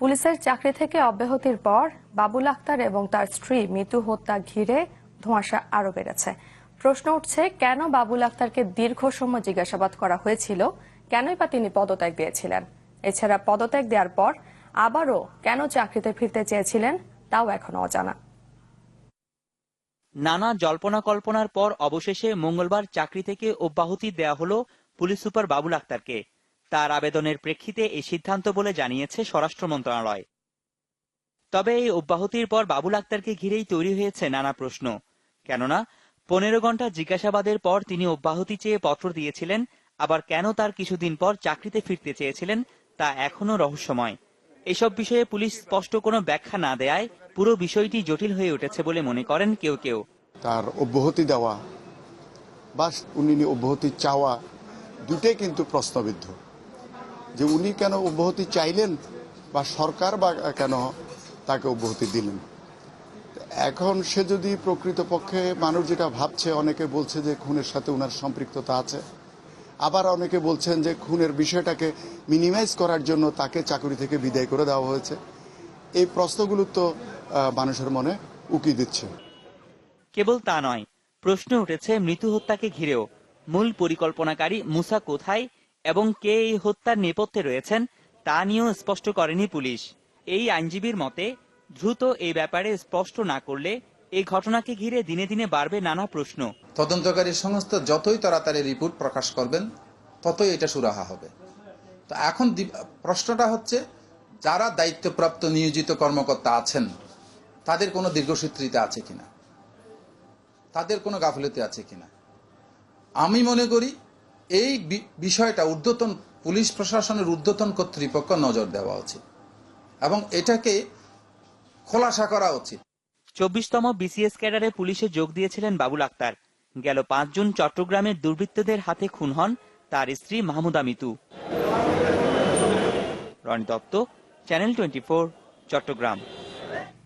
পুলিশের চাকরি থেকে অব্যাহতির পর বাবুল আক্তার এবং তার স্ত্রী মিতু হত্যা ঘিরে ধোঁয়াশা আরো বেড়েছে। প্রশ্ন উঠছে, কেন বাবুল আক্তারকে দীর্ঘ সময় জিজ্ঞাসাবাদ করা হয়েছিল, কেনই বা তিনি পদত্যাগ দিয়েছিলেন? এছাড়া পদত্যাগ দেওয়ার পর আবারও কেন চাকরিতে ফিরতে চেয়েছিলেন, তাও এখনো অজানা। নানা জল্পনা কল্পনার পর অবশেষে মঙ্গলবার চাকরি থেকে অব্যাহতি দেয়া হলো পুলিশ সুপার বাবুল আক্তারকে। তার আবেদনের প্রেক্ষিতে এই সিদ্ধান্ত বলে জানিয়েছে স্বরাষ্ট্র মন্ত্রণালয়। তবে এই অব্যাহতির পর বাবুল আক্তারকে ঘিরেই তৈরি হয়েছে নানা প্রশ্ন। কেননা 15 ঘন্টা জিজ্ঞাসাবাদের পর তিনি অব্যাহতি চেয়ে পত্র দিয়েছিলেন, আবার কেন তার কিছুদিন পর চাকরিতে ফিরতে চেয়েছিলেন তা এখনো রহস্যময়। এসব বিষয়ে পুলিশ স্পষ্ট কোনো ব্যাখ্যা না দেয়ায় পুরো বিষয়টি জটিল হয়ে উঠেছে বলে মনে করেন কেউ কেউ। তার অব্যাহতি দেওয়া বা উনি অব্যাহতি চাওয়া দুটোই কিন্তু প্রশ্নবিদ্ধ। যে উনি কেন অব্যাহতি চাইলেন বা সরকার বা কেন তাকে অব্যাহতি দিলেন। এখন সে যদি প্রকৃতপক্ষে মানুষ যেটা ভাবছে, অনেকে বলছে যে খুনের সাথে ওনার সম্পৃক্ততা আছে, আবার অনেকে বলছেন যে খুনের বিষয়টাকে মিনিমাইজ করার জন্য তাকে চাকরি থেকে বিদায় করে দেওয়া হয়েছে। এই প্রশ্নগুলো তো মানুষের মনে উকি দিচ্ছে। কেবল তা নয়, প্রশ্ন উঠেছে মৃত্যু হত্যাকে ঘিরেও। মূল পরিকল্পনাকারী মুসা কোথায় এবং কে এই হত্যার নেপথ্যে রয়েছেন তা নিয়েও স্পষ্ট করেনি পুলিশ। এই আইনজীবীর মতে, দ্রুত এই ব্যাপারে স্পষ্ট না করলে এই ঘটনাকে ঘিরে দিনে দিনে বাড়বে নানা প্রশ্ন। তদন্তকারী সংস্থা যতই তাড়াতাড়ি রিপোর্ট প্রকাশ করবেন ততই এটা সুরাহা হবে। তো এখন প্রশ্নটা হচ্ছে, যারা দায়িত্বপ্রাপ্ত নিয়োজিত কর্মকর্তা আছেন তাদের কোনো দীর্ঘসূত্রিতা আছে কিনা, তাদের কোনো গাফিলতি আছে কিনা। আমি মনে করি এই বিষয়টা ঊর্ধ্বতন পুলিশ প্রশাসনের ঊর্ধ্বতন কর্তৃপক্ষ নজর দেওয়া উচিত এবং এটাকে খোলাসা করা উচিত। 24তম বিসিএস ক্যাডারে পুলিশে যোগ দিয়েছিলেন বাবুল আক্তার। গেল 5 জুন চট্টগ্রামের দুর্বৃত্তদের হাতে খুন হন তার স্ত্রী মাহমুদা মিতু। রনি দত্ত, চ্যানেল 24, চট্টগ্রাম।